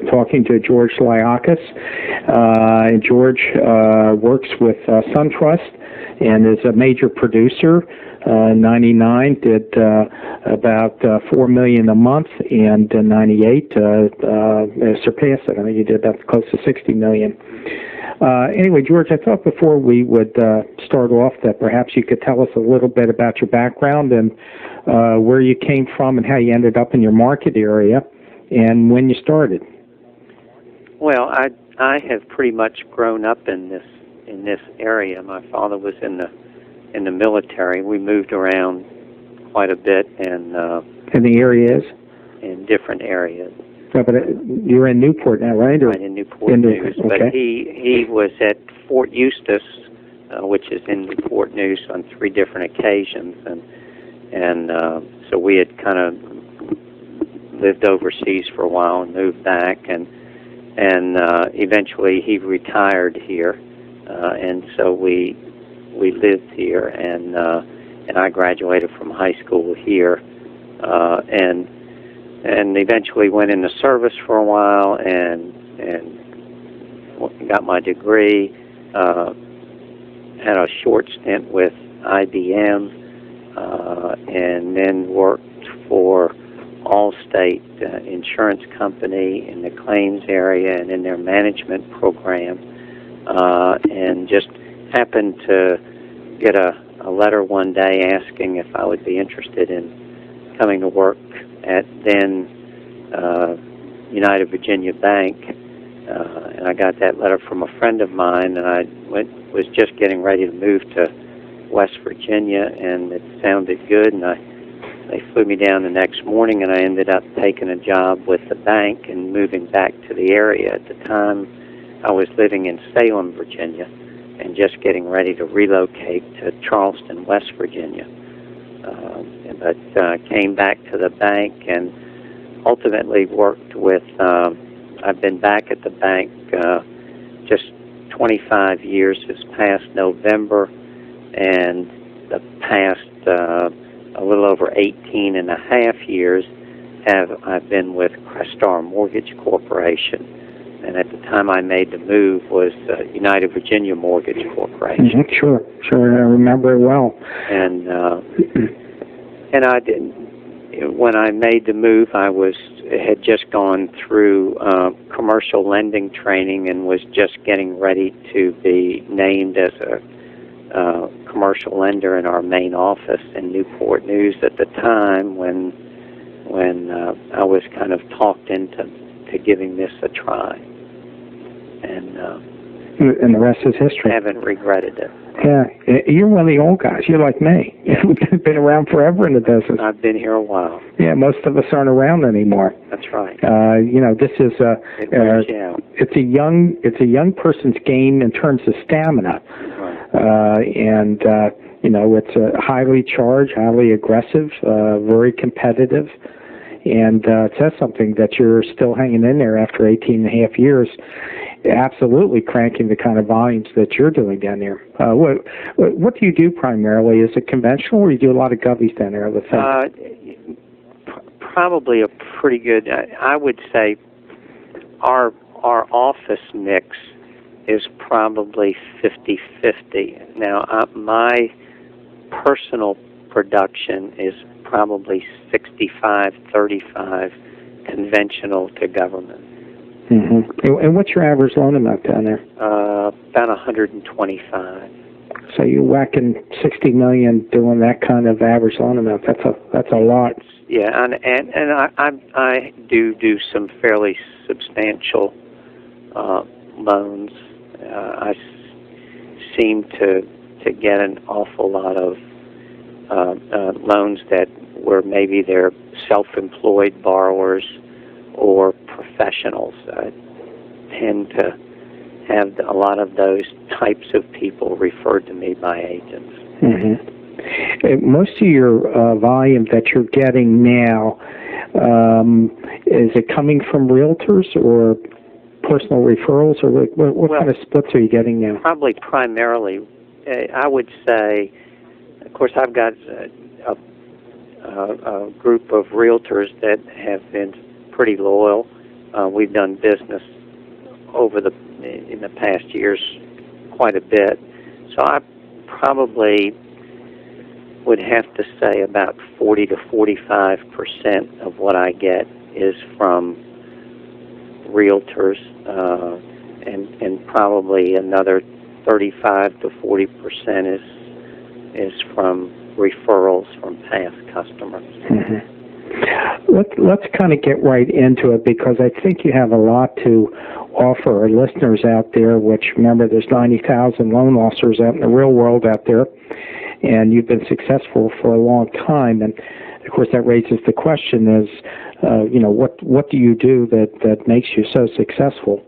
talking to George Liakos. George works with SunTrust and is a major producer. 99 did about $4 million a month, and 98 surpassed it. I think he did about close to $60 million. Anyway, George, I thought before we would start off that perhaps you could tell us a little bit about your background and where you came from and how you ended up in your market area and when you started. Well, I have pretty much grown up in this area. My father was in the military. We moved around quite a bit, and in the areas, in different areas. Yeah, but you're in Newport now, right? Right, in Newport News. Okay. But he was at Fort Eustis, which is in Newport News, on 3 different occasions, and so we had kind of lived overseas for a while and moved back, and eventually he retired here, and so we lived here, and I graduated from high school here, and eventually went into service for a while and got my degree. Had a short stint with IBM, and then worked for Allstate Insurance Company in the claims area and in their management program, and just happened to get a letter one day asking if I would be interested in coming to work at then United Virginia Bank, and I got that letter from a friend of mine, and I was just getting ready to move to West Virginia, and it sounded good, and they flew me down the next morning, and I ended up taking a job with the bank and moving back to the area. At the time, I was living in Salem, Virginia, and just getting ready to relocate to Charleston, West Virginia. But came back to the bank and ultimately worked with, I've been back at the bank just 25 years this past November, and the past a little over 18 and a half years I've been with Crestar Mortgage Corporation, and at the time I made the move was United Virginia Mortgage Corporation. Mm-hmm. Sure, I remember it well. And I didn't. When I made the move, had just gone through commercial lending training and was just getting ready to be named as a commercial lender in our main office in Newport News at the time when I was kind of talked into giving this a try, and the rest is history. I haven't regretted it. Yeah, you're one of the old guys. You're like me. Yeah. You've been around forever in the business. I've been here a while. Yeah, most of us aren't around anymore. That's right. This is it's a young person's game in terms of stamina, right. It's highly charged, highly aggressive, very competitive, and it says something that you're still hanging in there after 18 and a half years. Absolutely cranking the kind of volumes that you're doing down there. What do you do primarily? Is it conventional, or you do a lot of govies down there? Probably a pretty good. I would say our office mix is probably 50-50. Now, my personal production is probably 65-35 conventional to government. Mm-hmm. And what's your average loan amount down there? About 125. So you're whacking $60 million doing that kind of average loan amount. That's a lot. Yeah, and I do some fairly substantial loans. I seem to get an awful lot of loans that were maybe they're self-employed borrowers or professionals. I tend to have a lot of those types of people referred to me by agents. Mm-hmm. Most of your volume that you're getting now, is it coming from realtors or personal referrals, or what kind of splits are you getting now? Probably primarily, I would say, of course, I've got a group of realtors that have been pretty loyal, We've done business in the past years quite a bit. So I probably would have to say about 40 to 45% of what I get is from realtors, and probably another 35 to 40% is from referrals from past customers. Mm-hmm. Let's kind of get right into it, because I think you have a lot to offer our listeners out there, which, remember, there's 90,000 loan officers out in the real world out there, and you've been successful for a long time. And, of course, that raises the question is, what do you do that makes you so successful?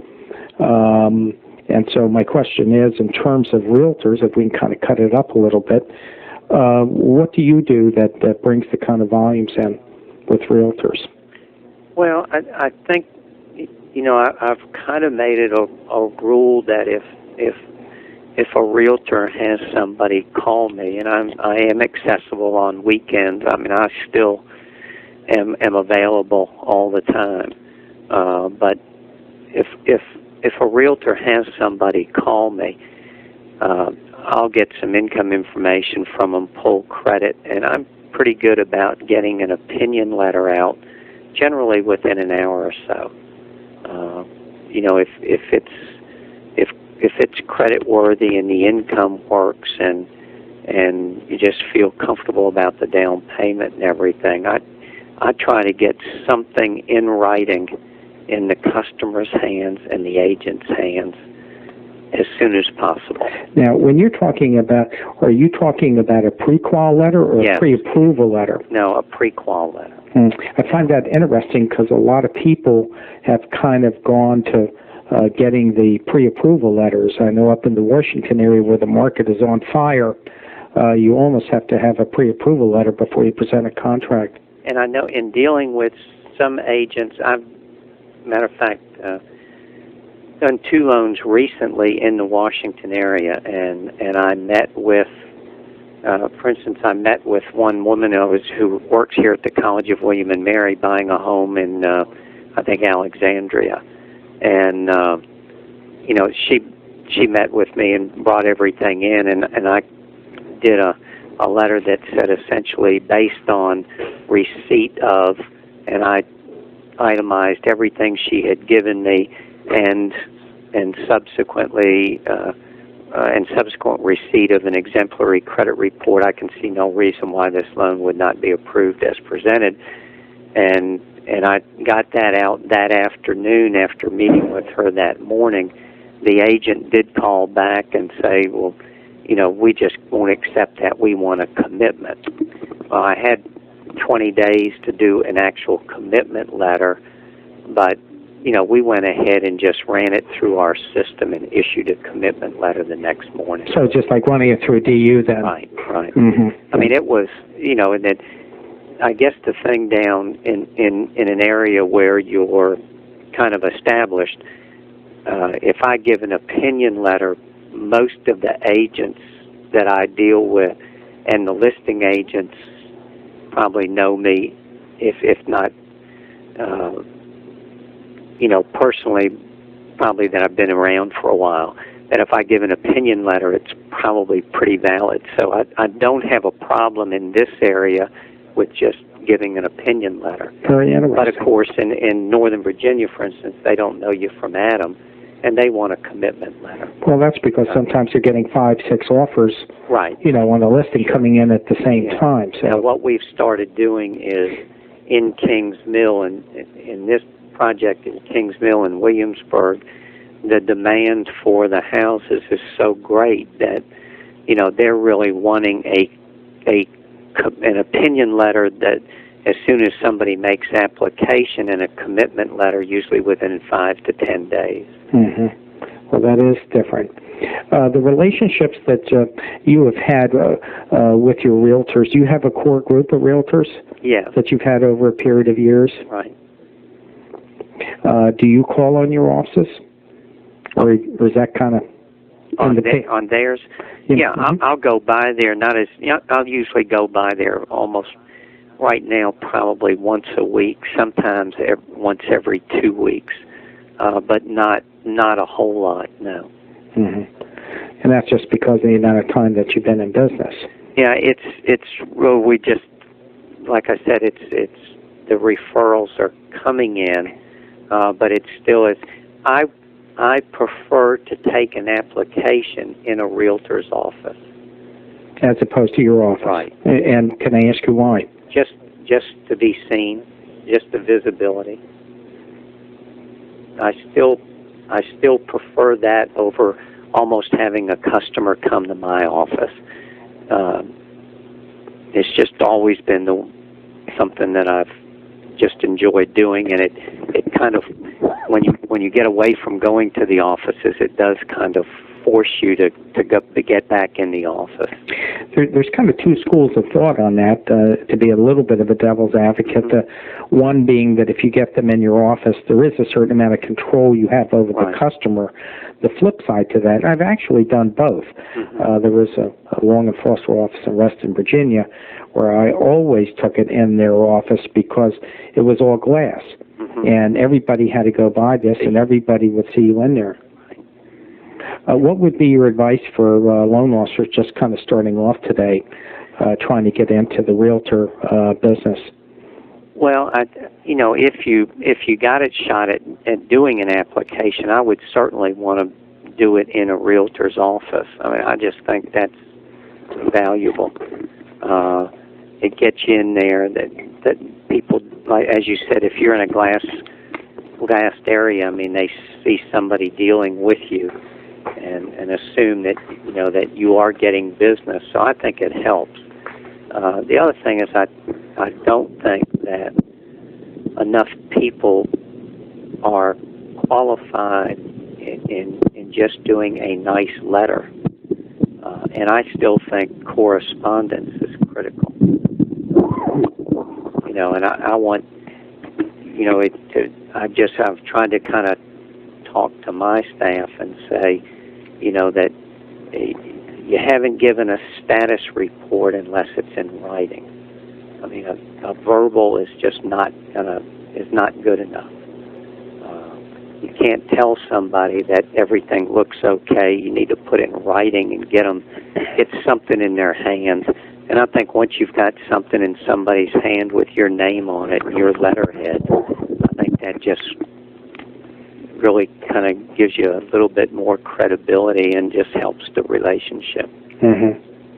And so my question is, in terms of realtors, if we can kind of cut it up a little bit, what do you do that brings the kind of volumes in with realtors? Well, I think, I've kind of made it a rule that if a realtor has somebody call me, and I am accessible on weekends. I mean, I still am available all the time. But if a realtor has somebody call me, I'll get some income information from them, pull credit, and I'm pretty good about getting an opinion letter out, generally within an hour or so. If it's credit worthy and the income works and you just feel comfortable about the down payment and everything, I try to get something in writing in the customer's hands and the agent's hands as soon as possible. Now, when you're talking about, are you talking about a pre-qual letter or Yes. a pre-approval letter? No, a pre-qual letter. I find that interesting, because a lot of people have kind of gone to getting the pre-approval letters. I know up in the Washington area, where the market is on fire, you almost have to have a pre-approval letter before you present a contract. And I know in dealing with some agents, matter of fact, done 2 loans recently in the Washington area, and I met with, for instance, I met with one woman who works here at the College of William and Mary, buying a home in, I think, Alexandria, and she met with me and brought everything in, and I did a letter that said essentially based on receipt of, and I itemized everything she had given me, and subsequently and subsequent receipt of an exemplary credit report. I can see no reason why this loan would not be approved as presented, and I got that out that afternoon after meeting with her that morning. The agent did call back and say, well, we just won't accept that. We want a commitment. Well, I had 20 days to do an actual commitment letter, but we went ahead and just ran it through our system and issued a commitment letter the next morning. So just like running it through a DU then? Right. Mm-hmm. I mean, it was, and then I guess the thing down in an area where you're kind of established, if I give an opinion letter, most of the agents that I deal with and the listing agents probably know me, if not, personally, probably that I've been around for a while, that if I give an opinion letter, it's probably pretty valid. So I don't have a problem in this area with just giving an opinion letter. Very interesting. But, of course, in Northern Virginia, for instance, they don't know you from Adam, and they want a commitment letter. Well, that's because sometimes you're getting 5, 6 offers, right? On a listing coming in at the same time. So now, what we've started doing is in Kings Mill, and in this project in Kings Mill in Williamsburg, the demand for the houses is so great that they're really wanting an opinion letter that as soon as somebody makes application, and a commitment letter usually within 5 to 10 days. Mm-hmm. Well, that is different. The relationships that you have had with your realtors, you have a core group of realtors? Yeah. That you've had over a period of years? Right. Do you call on your offices? Or is that kind of on theirs? Yeah, Mm-hmm. I'll go by there. I'll usually go by there almost right now probably once a week, sometimes once every 2 weeks, but not a whole lot, no. And that's just because of the amount of time that you've been in business. Yeah, well, we just, like I said, it's the referrals are coming in, but it still is. I prefer to take an application in a realtor's office as opposed to your office. Right. And can I ask you why? Just to be seen, just the visibility. I still prefer that over almost having a customer come to my office. It's just always been something that I've just enjoyed doing, and it kind of, when you get away from going to the offices, it does kind of force you to get back in the office. There's kind of two schools of thought on that, to be a little bit of a devil's advocate. One being that if you get them in your office, there is a certain amount of control you have over the customer. The flip side to that, I've actually done both. There was a Long and Foster office in Reston, Virginia, where I always took it in their office because it was all glass. And everybody had to go by this, and everybody would see you in there. What would be your advice for loan officers just kind of starting off today, trying to get into the realtor business? Well, if you got it shot at doing an application, I would certainly want to do it in a realtor's office. I mean, I just think that's valuable. It gets you in there that people, like as you said, if you're in a glassed area, I mean, they see somebody dealing with you and assume that that you are getting business. So I think it helps. The other thing is I don't think that enough people are qualified in just doing a nice letter. And I still think correspondence is critical. And I want, I've tried to kind of talk to my staff and say, that you haven't given a status report unless it's in writing. I mean, a verbal is just not good enough. You can't tell somebody that everything looks okay. You need to put it in writing and get something in their hands. And I think once you've got something in somebody's hand with your name on it, your letterhead, I think that just really kind of gives you a little bit more credibility and just helps the relationship.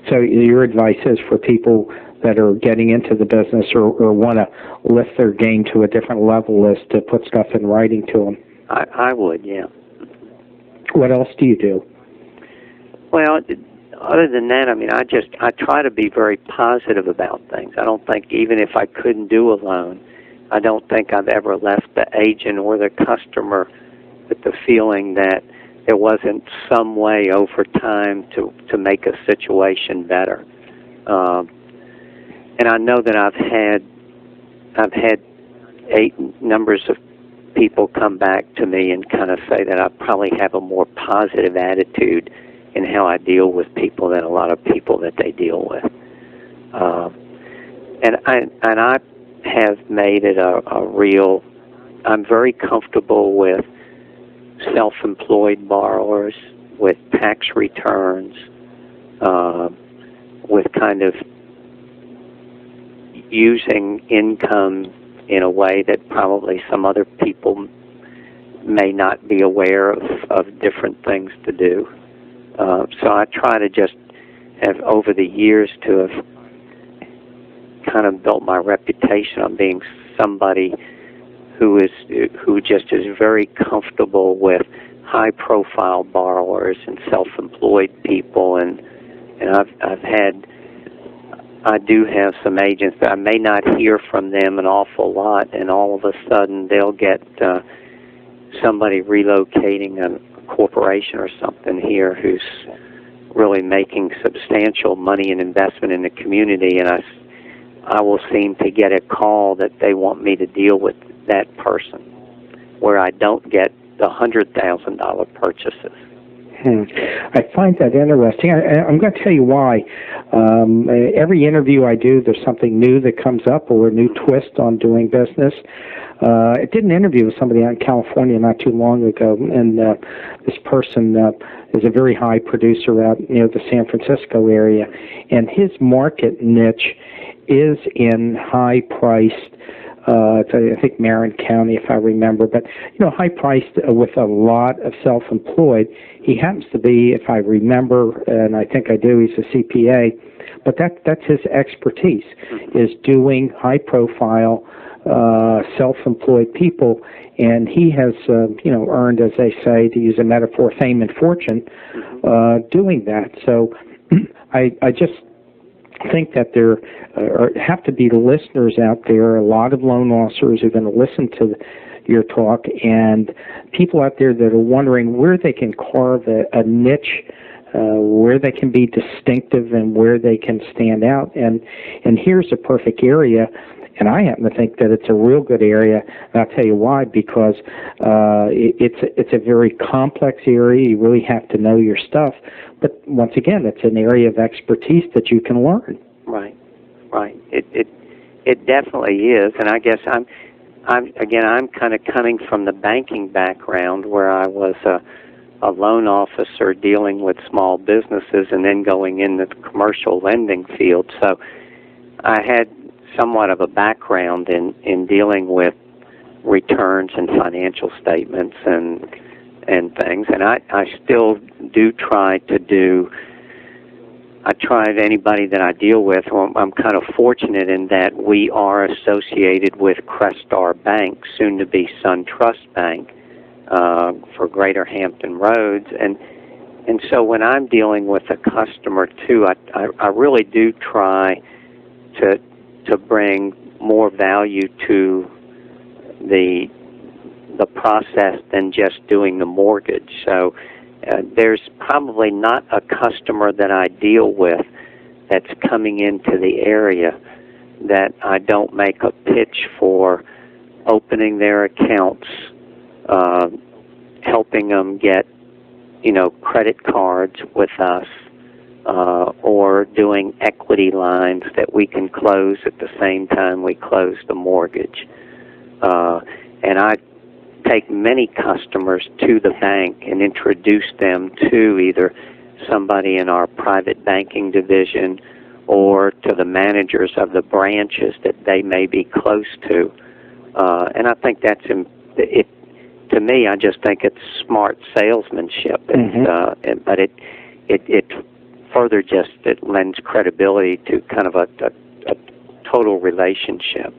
So your advice is for people that are getting into the business or want to lift their game to a different level is to put stuff in writing to them? I would, yeah. What else do you do? Well, other than that, I mean, I try to be very positive about things. I don't think, even if I couldn't do a loan, I don't think I've ever left the agent or the customer with the feeling that there wasn't some way over time to make a situation better. And I know that I've had numbers of people come back to me and kind of say that I probably have a more positive attitude in how I deal with people than a lot of people that they deal with. And I have made it a real. I'm very comfortable with self-employed borrowers, with tax returns, with kind of using income in a way that probably some other people may not be aware of different things to do. So I try to just have, over the years, to have kind of built my reputation on being somebody who just is very comfortable with high-profile borrowers and self-employed people, and I do have some agents that I may not hear from them an awful lot, and all of a sudden they'll get somebody relocating a corporation or something here who's really making substantial money and investment in the community, and I will seem to get a call that they want me to deal with that person, where I don't get the $100,000 purchases. I find that interesting. I'm going to tell you why. Every interview I do, there's something new that comes up or a new twist on doing business. I did an interview with somebody out in California not too long ago, and this person is a very high producer out near the San Francisco area, and his market niche is in high-priced, I think Marin County, if I remember, but high-priced with a lot of self-employed. He happens to be, if I remember, and I think I do, he's a CPA, but that's his expertise, is doing high-profile self-employed people, and he has, earned, as they say, to use a metaphor, fame and fortune doing that. So I just think that there have to be listeners out there, a lot of loan officers who are going to listen to your talk, and people out there that are wondering where they can carve a niche, where they can be distinctive and where they can stand out. And here's a perfect area. And I happen to think that it's a real good area, and I'll tell you why, because it's a very complex area. You really have to know your stuff. But once again, it's an area of expertise that you can learn. Right. It definitely is, and I guess I'm kind of coming from the banking background where I was a loan officer dealing with small businesses and then going into the commercial lending field. So I had somewhat of a background in dealing with returns and financial statements and things, and I still do try to do. I try anybody that I deal with. I'm kind of fortunate in that we are associated with Crestar Bank, soon to be SunTrust Bank, for Greater Hampton Roads, and so when I'm dealing with a customer too, I really do try to bring more value to the process than just doing the mortgage. So there's probably not a customer that I deal with that's coming into the area that I don't make a pitch for opening their accounts, helping them get, credit cards with us, or doing equity lines that we can close at the same time we close the mortgage. And I take many customers to the bank and introduce them to either somebody in our private banking division or to the managers of the branches that they may be close to. And I think that's it. To me, I just think it's smart salesmanship. But it further just it lends credibility to kind of a total relationship.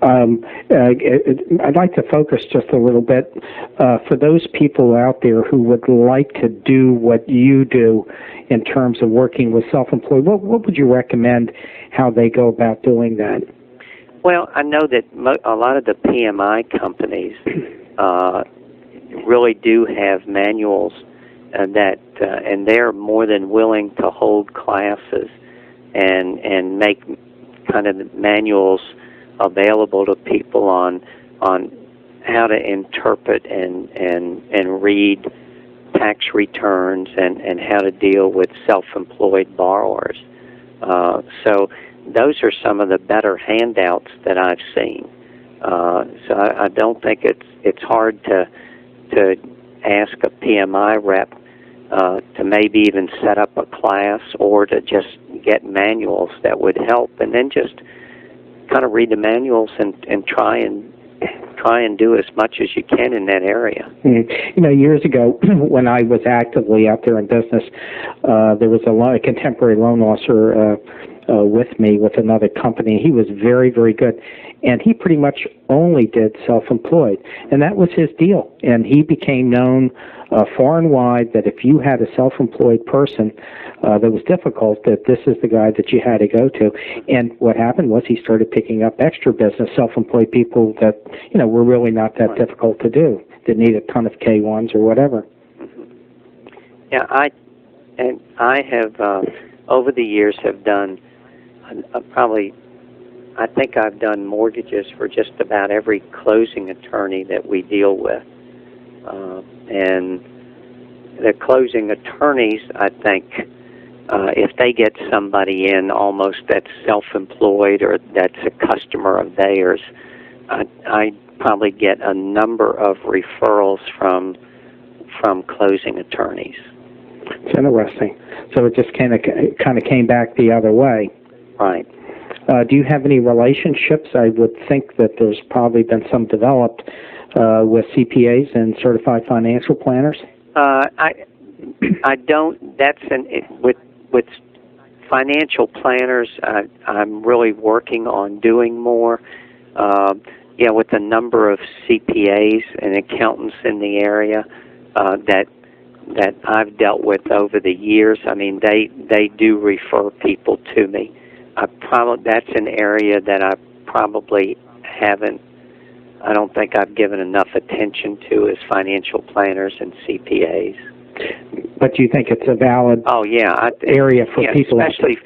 I'd like to focus just a little bit for those people out there who would like to do what you do in terms of working with self-employed. What would you recommend how they go about doing that? Well, I know that a lot of the PMI companies really do have manuals and they're more than willing to hold classes and make kind of manuals available to people on how to interpret and read tax returns and how to deal with self-employed borrowers. So those are some of the better handouts that I've seen. So I don't think it's hard to ask a PMI rep to maybe even set up a class or to just get manuals that would help, and then just kind of read the manuals and try and do as much as you can in that area. Years ago when I was actively out there in business, there was a contemporary loan officer with me with another company. He was very, very good, and he pretty much only did self-employed, and that was his deal. And he became known far and wide that if you had a self-employed person that was difficult, that this is the guy that you had to go to. And what happened was he started picking up extra business, self-employed people that were really not that difficult to do, that need a ton of K1s or whatever. Yeah, I have over the years have done I think I've done mortgages for just about every closing attorney that we deal with, and the closing attorneys, I think, if they get somebody in almost that's self-employed or that's a customer of theirs, I probably get a number of referrals from closing attorneys. It's interesting. So it just kind of came back the other way. Right. Do you have any relationships? I would think that there's probably been some developed with CPAs and certified financial planners. I don't. With financial planners, I'm really working on doing more. With the number of CPAs and accountants in the area that I've dealt with over the years, I mean, they do refer people to me. That's an area that I probably haven't. I don't think I've given enough attention to is financial planners and CPAs. But do you think it's a valid area for people? Especially,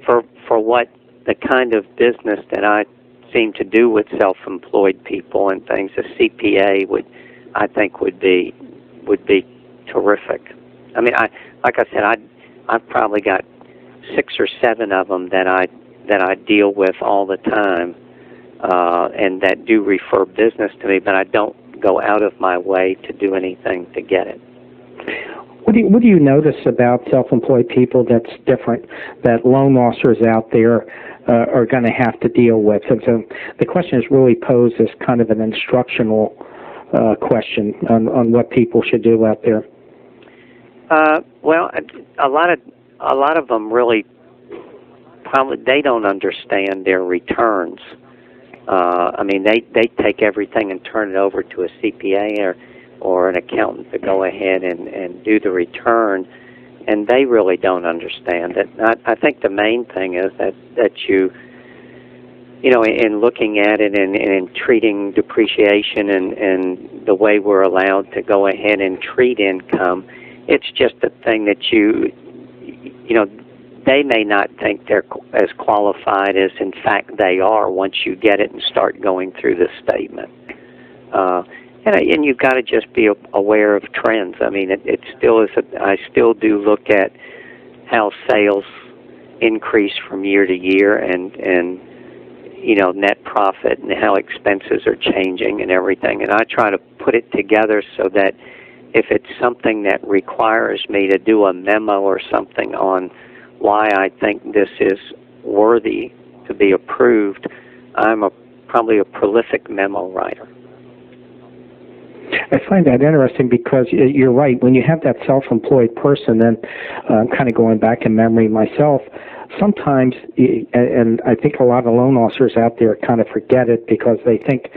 for what the kind of business that I seem to do with self-employed people and things, a CPA would be terrific. I mean, like I said, I've probably got 6 or 7 of them that I deal with all the time, and that do refer business to me, but I don't go out of my way to do anything to get it. What do you notice about self-employed people that's different that loan officers out there are going to have to deal with? And so the question is really posed as kind of an instructional question on what people should do out there. Well, a lot of them really probably they don't understand their returns. I mean, they take everything and turn it over to a CPA or an accountant to go ahead and do the return, and they really don't understand it. I think the main thing is that you in looking at it and in treating depreciation and the way we're allowed to go ahead and treat income, it's just a thing that they may not think they're as qualified as in fact they are once you get it and start going through the statement. And you've got to just be aware of trends. I mean, it still is. I still do look at how sales increase from year to year, and net profit, and how expenses are changing and everything. And I try to put it together so that if it's something that requires me to do a memo or something on why I think this is worthy to be approved, I'm probably a prolific memo writer. I find that interesting because you're right. When you have that self-employed person, then I'm kind of going back in memory myself, sometimes, and I think a lot of loan officers out there kind of forget it because they think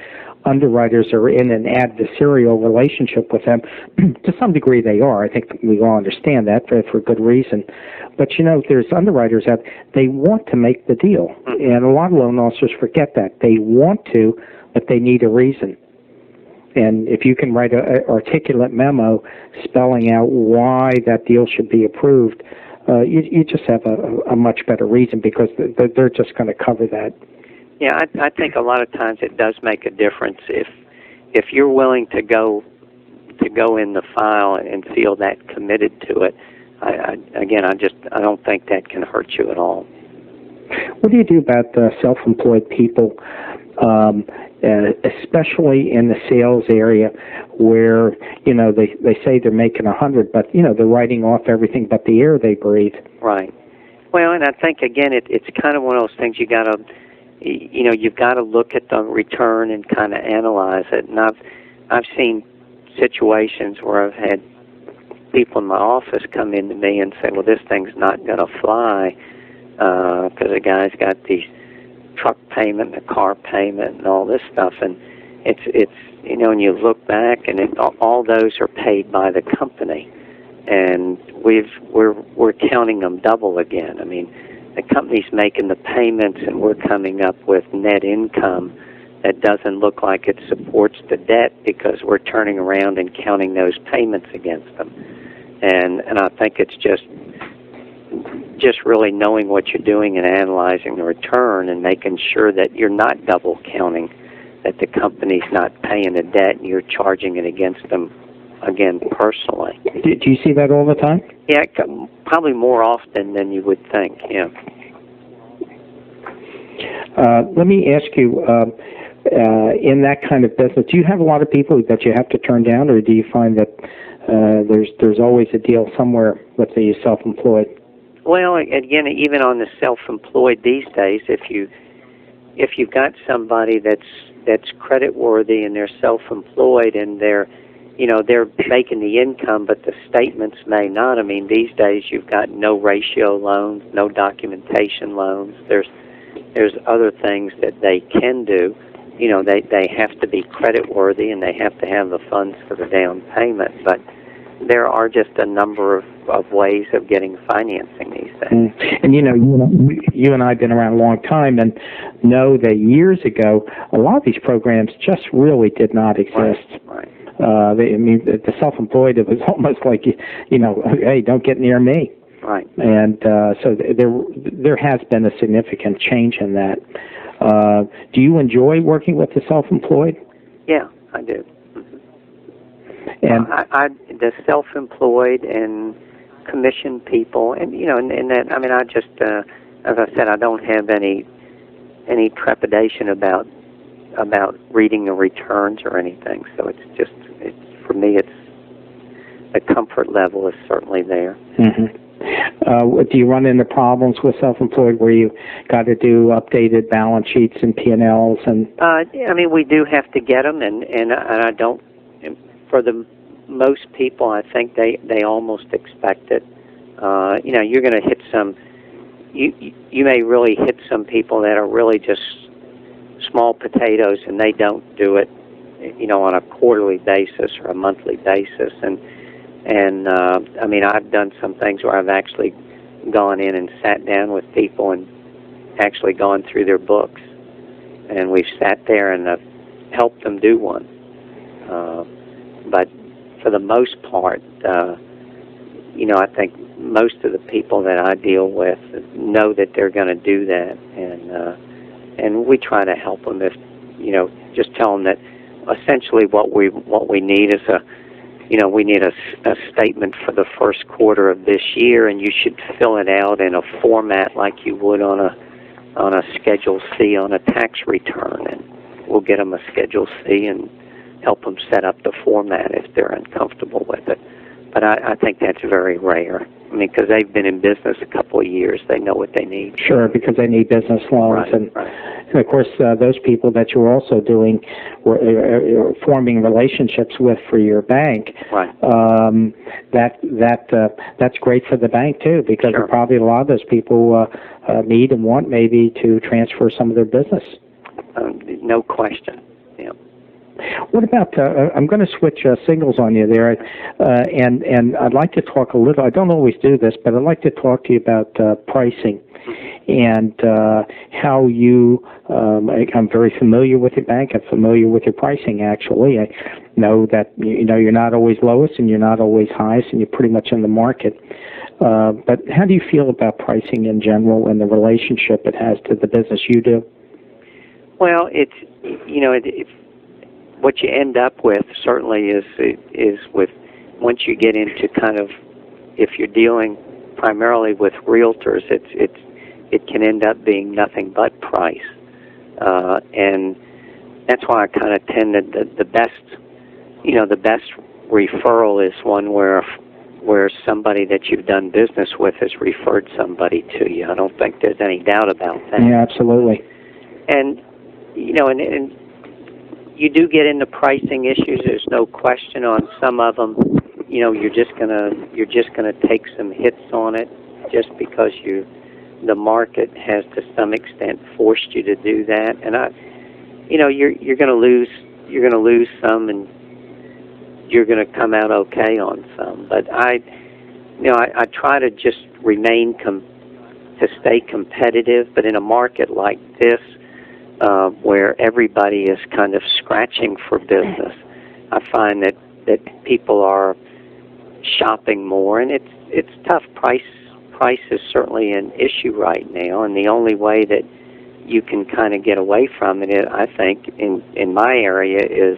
underwriters are in an adversarial relationship with them. To some degree they are. I think we all understand that for good reason. But, there's underwriters out, they want to make the deal. And a lot of loan officers forget that. They want to, but they need a reason. And if you can write an articulate memo spelling out why that deal should be approved, you just have a much better reason because they're just going to cover that. Yeah, I think a lot of times it does make a difference if you're willing to go in the file and feel that committed to it. I don't think that can hurt you at all. What do you do about self-employed people, especially in the sales area, where they say they're making 100, but they're writing off everything but the air they breathe? Right. Well, and I think again it's kind of one of those things you've got to look at the return and kind of analyze it. And I've seen situations where I've had people in my office come into me and say, well, this thing's not going to fly because the guy's got these truck payment and a car payment and all this stuff. And it's when you look back and all those are paid by the company. And we're counting them double again. I mean, the company's making the payments and we're coming up with net income that doesn't look like it supports the debt because we're turning around and counting those payments against them. And I think it's just really knowing what you're doing and analyzing the return and making sure that you're not double counting, that the company's not paying the debt and you're charging it against them again, personally. Do you see that all the time? Yeah, probably more often than you would think, yeah. Let me ask you, in that kind of business, do you have a lot of people that you have to turn down, or do you find that there's always a deal somewhere, let's say you're self-employed? Well, again, even on the self-employed these days, if you've got somebody that's creditworthy and they're self-employed and they're making the income, but the statements may not. I mean, these days you've got no ratio loans, no documentation loans. There's other things that they can do. They have to be creditworthy and they have to have the funds for the down payment. But there are just a number of ways of getting financing these days. And you and I have been around a long time and know that years ago, a lot of these programs just really did not exist. Right. The self-employed, it was almost like, hey, don't get near me. Right. And so there has been a significant change in that. Do you enjoy working with the self-employed? Yeah, I do. And the self-employed and commissioned people, and that. I mean, I just, as I said, I don't have any trepidation about reading the returns or anything. So it's for me, the comfort level is certainly there. Mm-hmm. Do you run into problems with self-employed where you got to do updated balance sheets and P&Ls and? Yeah, I mean, we do have to get them, and I don't. For the most people, I think they almost expect it. You're going to hit some. You may really hit some people that are really just small potatoes, and they don't do it, on a quarterly basis or a monthly basis, and I mean, I've done some things where I've actually gone in and sat down with people and actually gone through their books, and we've sat there and helped them do one. But for the most part, I think most of the people that I deal with know that they're going to do that, and we try to help them. If just tell them that essentially what we need is we need a statement for the first quarter of this year, and you should fill it out in a format like you would on a Schedule C on a tax return, and we'll get them a Schedule C and help them set up the format if they're uncomfortable with it. But I think that's very rare. I mean, because they've been in business a couple of years, they know what they need. Sure, because they need business loans, right. And of course, those people that you're also doing, forming relationships with for your bank. Right. That's great for the bank too, because Sure. probably a lot of those people need and want maybe to transfer some of their business. No question. Yeah. What about, I'm going to switch signals on you there, and I'd like to talk a little, I don't always do this, but I'd like to talk to you about pricing and how you, I'm very familiar with your bank, I'm familiar with your pricing actually. I know that, you're not always lowest and you're not always highest and you're pretty much in the market. But how do you feel about pricing in general and the relationship it has to the business you do? Well, it's what you end up with certainly is with once you get into kind of, if you're dealing primarily with realtors, it can end up being nothing but price, and that's why I kind of tend to the best referral is one where somebody that you've done business with has referred somebody to you. I don't think there's any doubt about that. Yeah, absolutely. And and you do get into pricing issues. There's no question on some of them. You're just gonna take some hits on it, just because the market has to some extent forced you to do that. And you're gonna lose some, and you're gonna come out okay on some. But I try to just to stay competitive. But in a market like this, where everybody is kind of scratching for business, I find that people are shopping more, and it's tough. Price is certainly an issue right now, and the only way that you can kind of get away from it, I think, in my area, is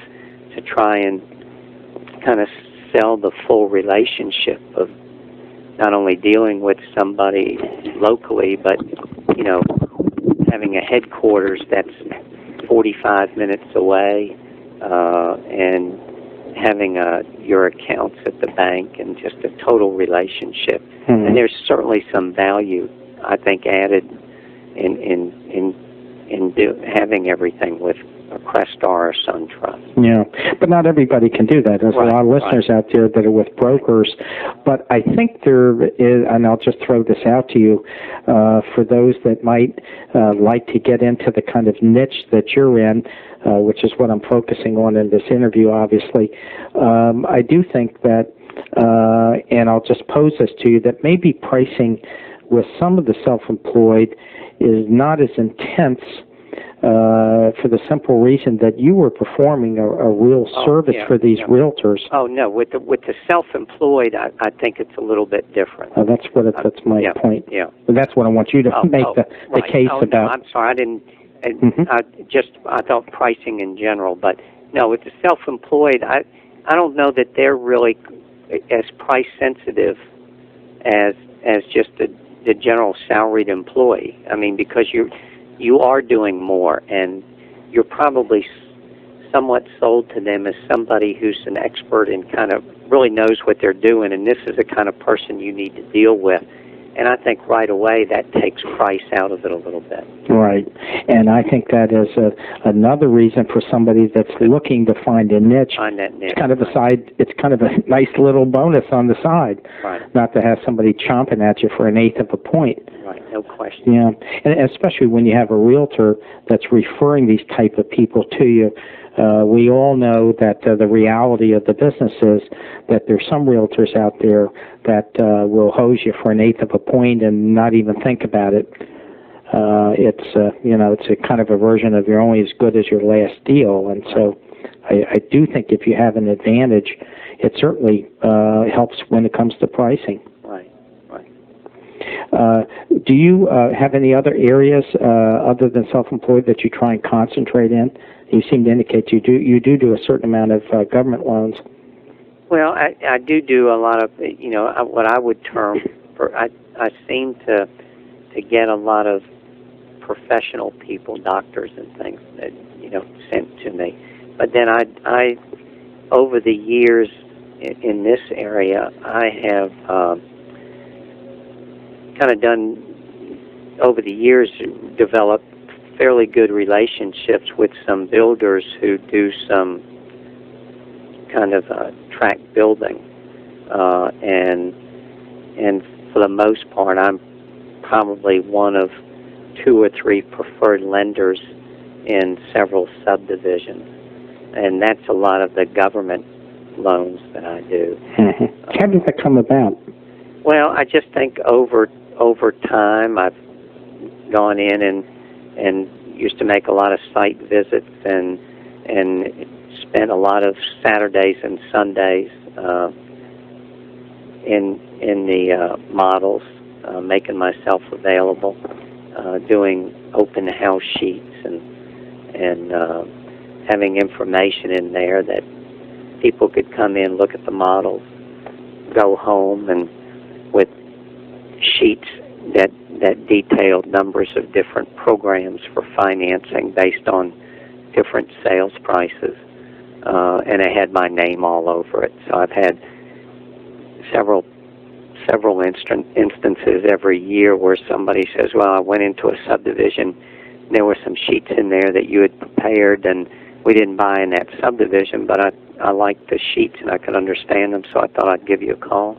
to try and kind of sell the full relationship of not only dealing with somebody locally, but, you know, having a headquarters that's 45 minutes away, and having your accounts at the bank, and just a total relationship. Mm-hmm. And there's certainly some value, I think, added in having everything with a Crestar or SunTrust. Yeah, but not everybody can do that. There's a lot of listeners out there that are with brokers. But I think there is, and I'll just throw this out to you, for those that might like to get into the kind of niche that you're in, which is what I'm focusing on in this interview, obviously. I do think that, and I'll just pose this to you, that maybe pricing with some of the self-employed is not as intense, for the simple reason that you were performing a real service for these realtors. Oh no, with the self-employed, I think it's a little bit different. That's my point. Yeah, but that's what I want you to make the case about. No, I'm sorry, I didn't. I thought pricing in general, but no, with the self-employed, I don't know that they're really as price sensitive as just the general salaried employee. I mean, because you are doing more, and you're probably somewhat sold to them as somebody who's an expert and kind of really knows what they're doing, and this is the kind of person you need to deal with. And I think right away that takes price out of it a little bit. Right. And I think that is another reason for somebody that's looking to find a niche. Find that niche. It's kind of a side. It's kind of a nice little bonus on the side. Right. Not to have somebody chomping at you for 1/8 of a point. Right. No question. Yeah. And especially when you have a realtor that's referring these type of people to you. We all know that the reality of the business is that there's some realtors out there that will hose you for 1/8 of a point and not even think about it. It's a kind of a version of you're only as good as your last deal, and so I do think if you have an advantage, it certainly helps when it comes to pricing. Right. Do you have any other areas other than self-employed that you try and concentrate in? You seem to indicate you do a certain amount of government loans. Well, I do a lot of, what I would term, I seem to get a lot of professional people, doctors and things that, sent to me. But then I over the years in this area, I have kind of done, over the years, developed fairly good relationships with some builders who do some kind of tract building, and for the most part, I'm probably one of 2 or 3 preferred lenders in several subdivisions, and that's a lot of the government loans that I do. Mm-hmm. How did that come about? Well, I just think over time, I've gone in and used to make a lot of site visits and spent a lot of Saturdays and Sundays in the models, making myself available, doing open house sheets and having information in there that people could come in, look at the models, go home, and with sheets that detailed numbers of different programs for financing based on different sales prices, and it had my name all over it. So I've had several instances every year where somebody says, well, I went into a subdivision, and there were some sheets in there that you had prepared, and we didn't buy in that subdivision, but I liked the sheets and I could understand them, so I thought I'd give you a call.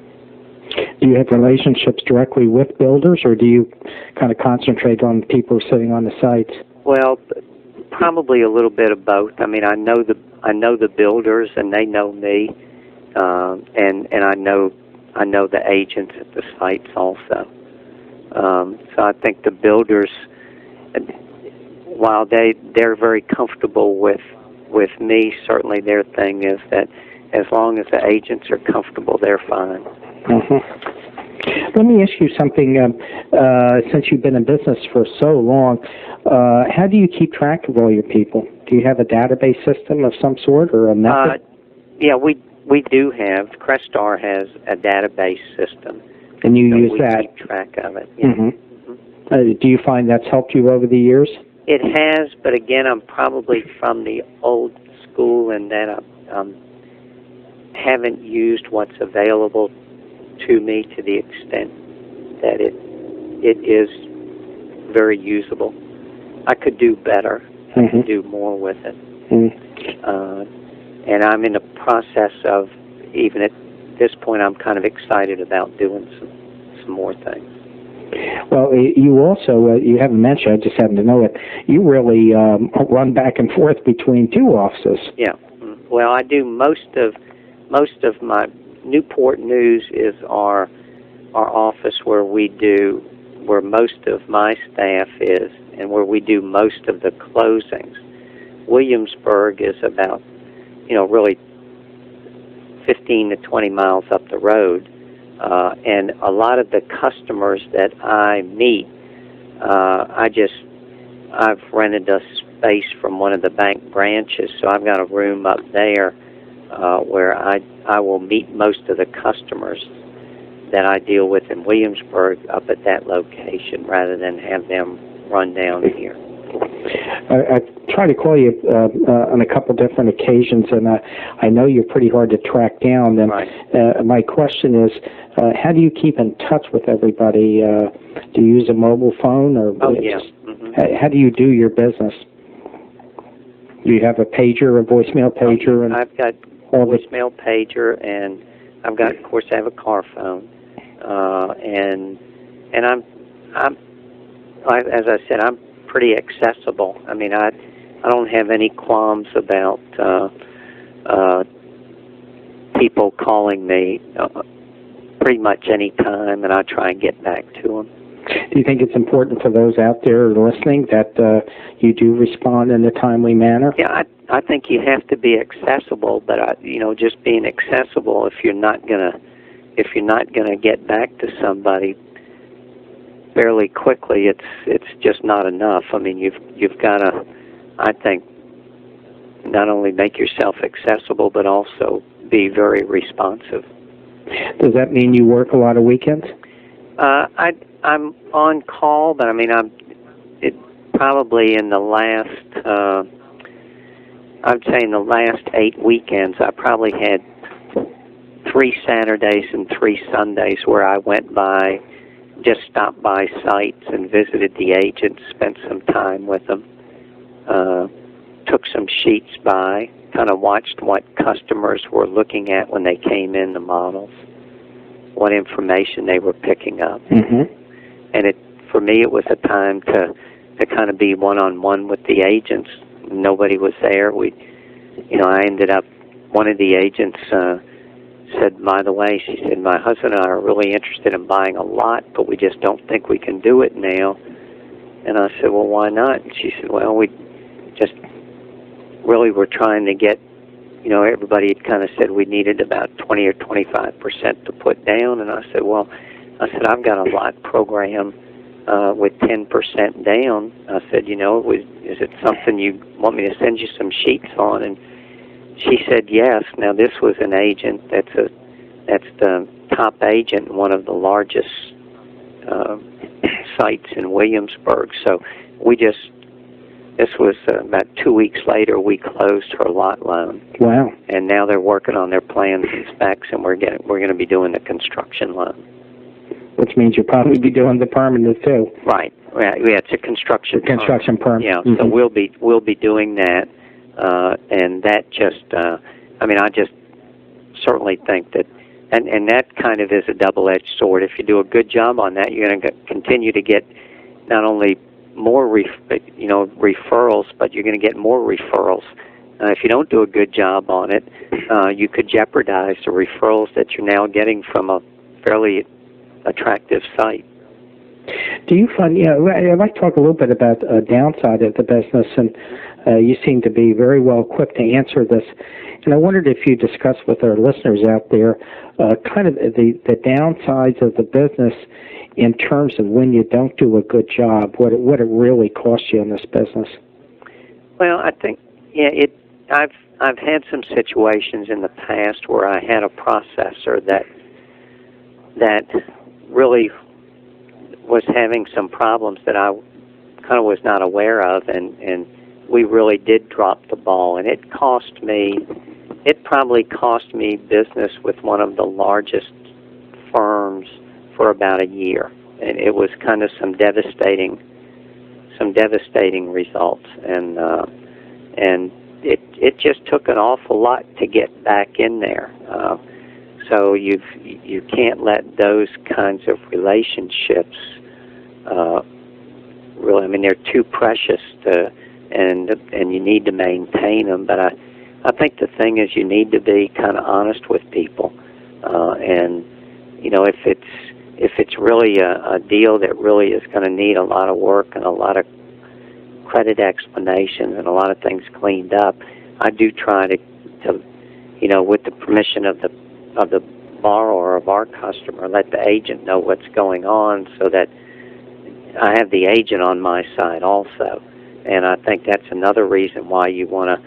Do you have relationships directly with builders, or do you kind of concentrate on people sitting on the sites? Well, probably a little bit of both. I mean, I know the builders, and they know me, and I know the agents at the sites also. So I think the builders, while they're very comfortable with me, certainly their thing is that as long as the agents are comfortable, they're fine. Mm-hmm. Let me ask you something. Since you've been in business for so long, how do you keep track of all your people? Do you have a database system of some sort or a method? Yeah, we we do have, Crestar has a database system. And you use we that? Keep track of it. Yeah. Do you find that's helped you over the years? It has, but again, I'm probably from the old school in that I haven't used what's available to me to the extent that it is very usable. I could do better. I could do more with it. And I'm in the process of, even at this point, I'm kind of excited about doing some more things. Well, you also, you haven't mentioned, I just happen to know it, you really run back and forth between two offices. Yeah. Well, I do most of my, Newport News is our office where most of my staff is and where we do most of the closings. Williamsburg is about, really 15 to 20 miles up the road. And a lot of the customers that I meet, I've rented a space from one of the bank branches, so I've got a room up there where I will meet most of the customers that I deal with in Williamsburg up at that location rather than have them run down here. I try to call you on a couple different occasions, and I know you're pretty hard to track down. And right. My question is, how do you keep in touch with everybody? Do you use a mobile phone, or yeah. How do you do your business? Do you have a pager, a voicemail pager? And I've got a voicemail pager, and I've got, of course, I have a car phone, and I'm as I said, I'm pretty accessible. I mean, I don't have any qualms about people calling me pretty much any time, and I try and get back to them. Do you think it's important for those out there listening that you do respond in a timely manner? Yeah, I think you have to be accessible, but just being accessible, if you're not gonna get back to somebody fairly quickly, it's just not enough. I mean, you've got to, I think, not only make yourself accessible, but also be very responsive. Does that mean you work a lot of weekends? I'm on call, but I mean, probably in the last, I'd say in the last 8 weekends, I probably had 3 Saturdays and 3 Sundays where I went by, just stopped by sites and visited the agents, spent some time with them, took some sheets by, kind of watched what customers were looking at when they came in, the models, what information they were picking up. And for me, it was a time to kind of be one-on-one with the agents. Nobody was there. I ended up, one of the agents said, by the way, she said, my husband and I are really interested in buying a lot, but we just don't think we can do it now. And I said, well, why not? And she said, well, we just really were trying to get, everybody had kind of said we needed about 20 or 25% to put down. And I said, I've got a lot program with 10% down. I said, is it something you want me to send you some sheets on? And she said yes. Now, this was an agent that's the top agent in one of the largest sites in Williamsburg. So this was about 2 weeks later, we closed her lot loan. Wow. And now they're working on their plans and specs, and we're going to be doing the construction loan. Which means you'll probably be doing the permanent too. Right. Yeah, it's a construction perm. Yeah, so we'll be doing that. And that just, I just certainly think that, and that kind of is a double-edged sword. If you do a good job on that, you're going to continue to get not only more, referrals, but you're going to get more referrals. If you don't do a good job on it, you could jeopardize the referrals that you're now getting from a fairly attractive site. Do you find, I'd like to talk a little bit about a downside of the business, and you seem to be very well equipped to answer this. And I wondered if you discuss with our listeners out there kind of the downsides of the business in terms of when you don't do a good job, what it really costs you in this business. Well, I think, I've had some situations in the past where I had a processor that really was having some problems that I kind of was not aware of, and we really did drop the ball, and it probably cost me business with one of the largest firms for about a year, and it was kind of some devastating results, and it just took an awful lot to get back in there. So you can't let those kinds of relationships really. I mean, they're too precious and you need to maintain them. But I think the thing is, you need to be kind of honest with people, and if it's really a deal that really is going to need a lot of work and a lot of credit explanation and a lot of things cleaned up, I do try to with the permission of the borrower, of our customer, let the agent know what's going on, so that I have the agent on my side also. And I think that's another reason why you want to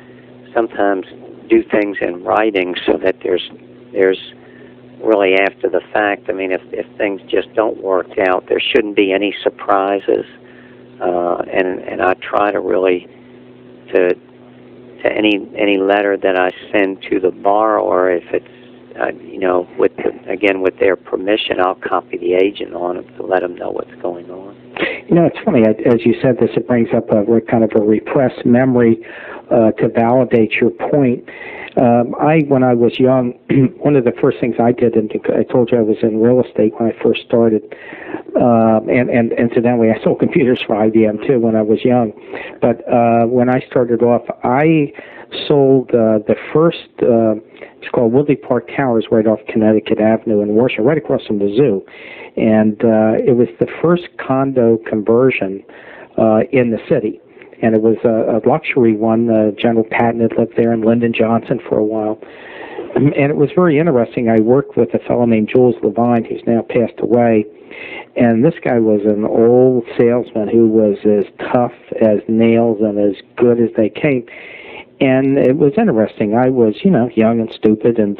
sometimes do things in writing, so that there's really after the fact. I mean, if things just don't work out, there shouldn't be any surprises. And I try to really to any letter that I send to the borrower, if it's with their permission, I'll copy the agent on it to let them know what's going on. It's funny, as you said this, it brings up a kind of a repressed memory to validate your point. When I was young, one of the first things I did, and I told you I was in real estate when I first started, and incidentally, I sold computers for IBM too when I was young. But when I started off, I sold the first, it's called Woodley Park Towers, right off Connecticut Avenue in Washington, right across from the zoo. And it was the first condo conversion in the city. And it was a luxury one. General Patton had lived there, and Lyndon Johnson for a while. And it was very interesting. I worked with a fellow named Jules Levine, who's now passed away. And this guy was an old salesman who was as tough as nails and as good as they came. And it was interesting. I was, young and stupid and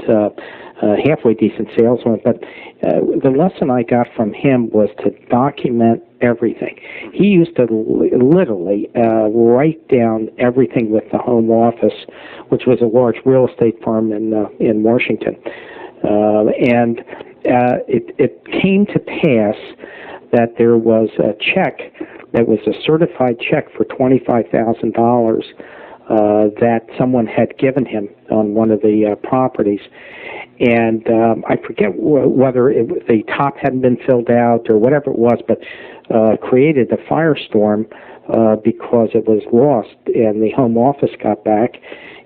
halfway decent salesman, but the lesson I got from him was to document everything. He used to literally write down everything with the home office, which was a large real estate firm in Washington. And it came to pass that there was a check that was a certified check for $25,000 that someone had given him on one of the properties. And I forget whether the top hadn't been filled out or whatever it was, but created a firestorm because it was lost, and the home office got back,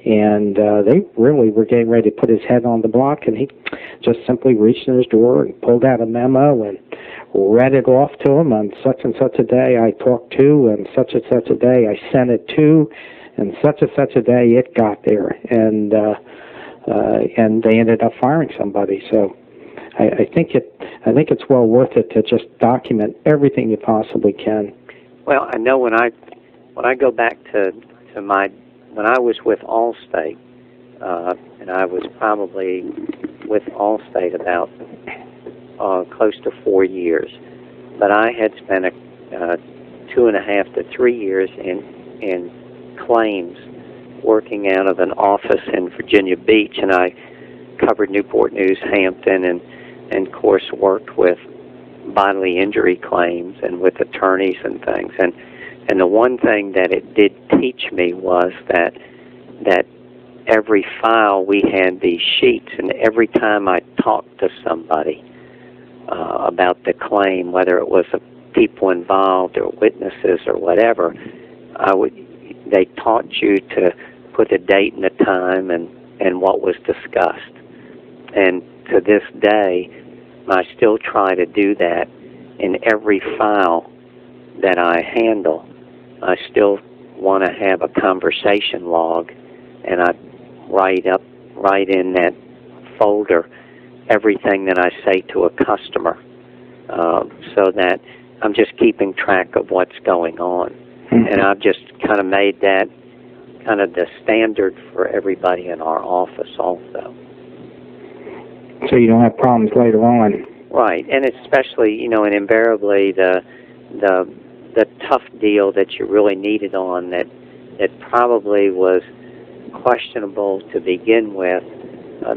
and they really were getting ready to put his head on the block, and he just simply reached in his drawer and pulled out a memo and read it off to him. On such and such a day I talked to, and such a day I sent it to, and such a day it got there, and they ended up firing somebody. So I think it's well worth it to just document everything you possibly can. Well, I know when I go back to when I was with Allstate, and I was probably with Allstate about close to 4 years, but I had spent 2.5 to 3 years in claims, working out of an office in Virginia Beach, and I covered Newport News, Hampton, and of course worked with bodily injury claims and with attorneys and things. And the one thing that it did teach me was that every file we had these sheets, and every time I talked to somebody about the claim, whether it was people involved or witnesses or whatever, they taught you to put a date and a time and what was discussed. And to this day, I still try to do that in every file that I handle. I still want to have a conversation log, and I write in that folder everything that I say to a customer, so that I'm just keeping track of what's going on. And I've just kind of made that kind of the standard for everybody in our office also. So you don't have problems later on. Right, and especially, and invariably the tough deal that you really needed on that probably was questionable to begin with,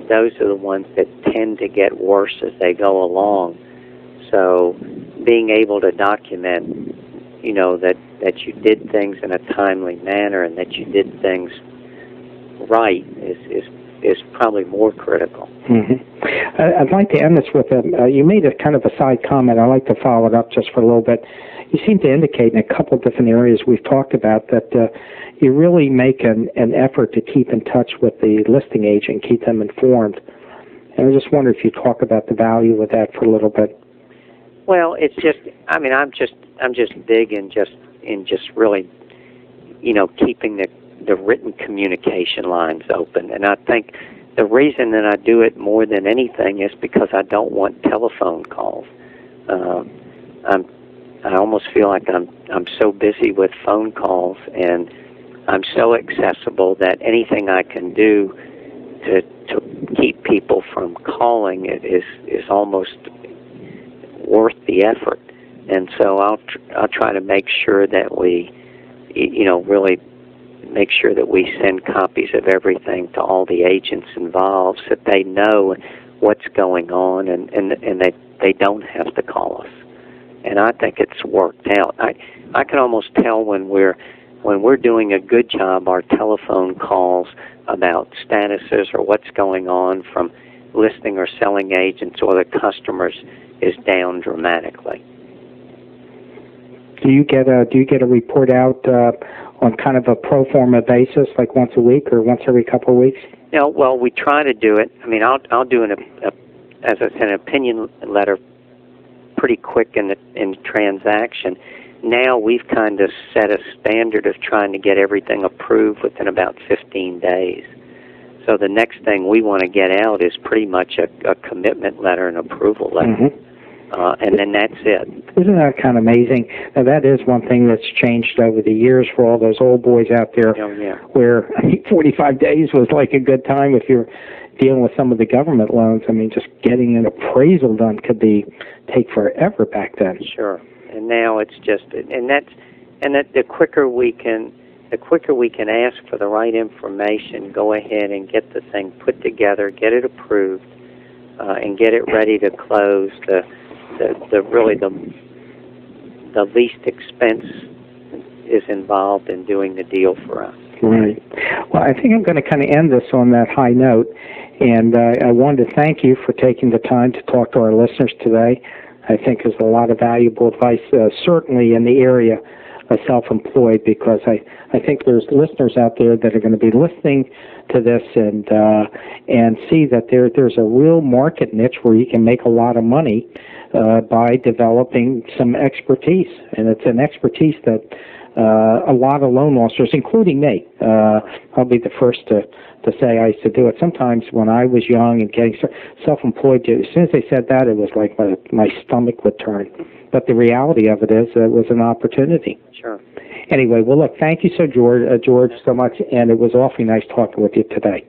those are the ones that tend to get worse as they go along. So being able to document, that you did things in a timely manner and that you did things right is probably more critical. Mm-hmm. I'd like to end this with you made a kind of a side comment. I'd like to follow it up just for a little bit. You seem to indicate in a couple of different areas we've talked about that you really make an effort to keep in touch with the listing agent, keep them informed. And I just wonder if you talk about the value of that for a little bit. Well, it's just, I'm just big in just really, keeping the written communication lines open. And I think the reason that I do it more than anything is because I don't want telephone calls. I almost feel like I'm so busy with phone calls, and I'm so accessible that anything I can do to keep people from calling it is almost worth the effort. And so I'll try to make sure that we, really make sure that we send copies of everything to all the agents involved so that they know what's going on and that they don't have to call us. And I think it's worked out. I can almost tell when we're doing a good job, our telephone calls about statuses or what's going on from listing or selling agents or the customers is down dramatically. Do you get a report out on kind of a pro forma basis, like once a week or once every couple of weeks? Well, we try to do it. I'll do as I said, an opinion letter pretty quick in the transaction. Now we've kind of set a standard of trying to get everything approved within about 15 days. So the next thing we want to get out is pretty much a commitment letter, an approval letter. Mm-hmm. And then that's it. Isn't that kind of amazing? Now, that is one thing that's changed over the years for all those old boys out there, where 45 days was like a good time if you're dealing with some of the government loans. Just getting an appraisal done could take forever back then. Sure. And now it's just, that the quicker we can ask for the right information, go ahead and get the thing put together, get it approved, and get it ready to close. The least expense is involved in doing the deal for us. Right. Well, I think I'm going to kind of end this on that high note, and I wanted to thank you for taking the time to talk to our listeners today. I think there's a lot of valuable advice, certainly in the area of self-employed, because I think there's listeners out there that are going to be listening to this and see that there's a real market niche where you can make a lot of money by developing some expertise, and it's an expertise that a lot of loan officers, including me, I'll be the first to say I used to do it. Sometimes when I was young and getting self-employed, as soon as they said that, it was like my stomach would turn. But the reality of it is it was an opportunity. Sure. Anyway, well, look, thank you George, so much, and it was awfully nice talking with you today.